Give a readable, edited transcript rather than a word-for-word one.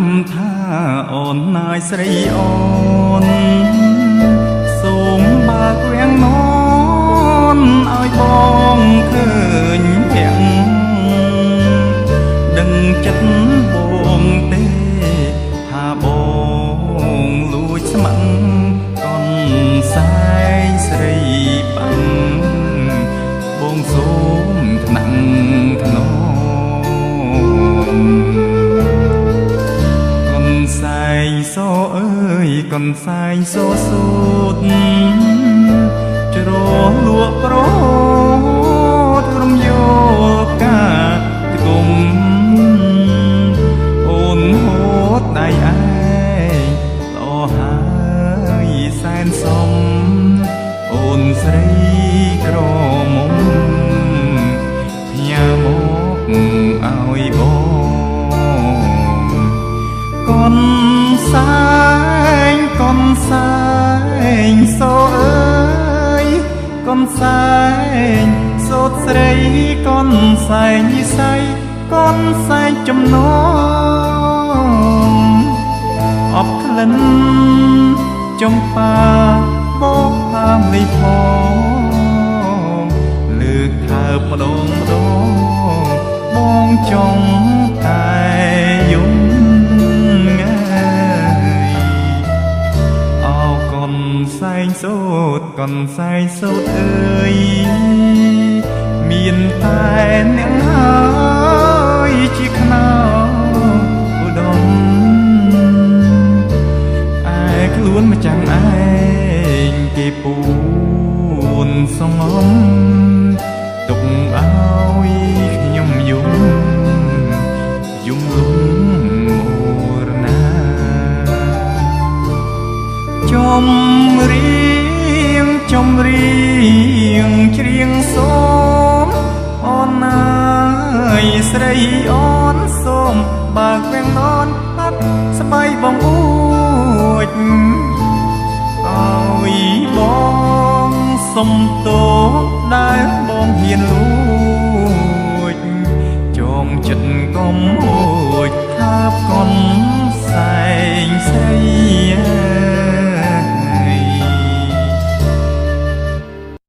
ចាំថាអូនណាយស្រីអូនសូមបើកវាំងននឲ្យបងឃើញទាំងដឹងចិត្តបងទេថាបងលួចស្ម័គ្រកូនសែងស្រីបាំងបងសូមថ្នាក់ថ្នមកូនសែងសូអើយកូនសែងសូសូតជ្រលក់ប្រត់រំយោកាទគុំអូនហូតដៃឯងលោហើយសែនសំអូនស្រីក្រមុំផ្ញើមកឲ្យបងកូនសែងកូនសែងសូអើយកូនសែងសូត្រស្រីកូនសែងនិស័យកូនសែងចំណងអបក្លិនចំបាបោកហាមលីផងលើកថើបម្ដងម្ដងបងចង់តែយំសែងសូត្រកូនសែងសូត្រអើយមានតែអ្នកហើយជាខ្នើឧត្តមឯខ្លួនម្ចាំងឯងគេពូនសងំទុកឲ្យខ្ញុំយំលំមរណាចម្រៀងច្រៀងសូមអូនណាយស្រីអូនសូមបើកវាំងននហាត់ស្បៃបងអួចឲ្យបងសុំទោសដែលបងហ៊ានលួ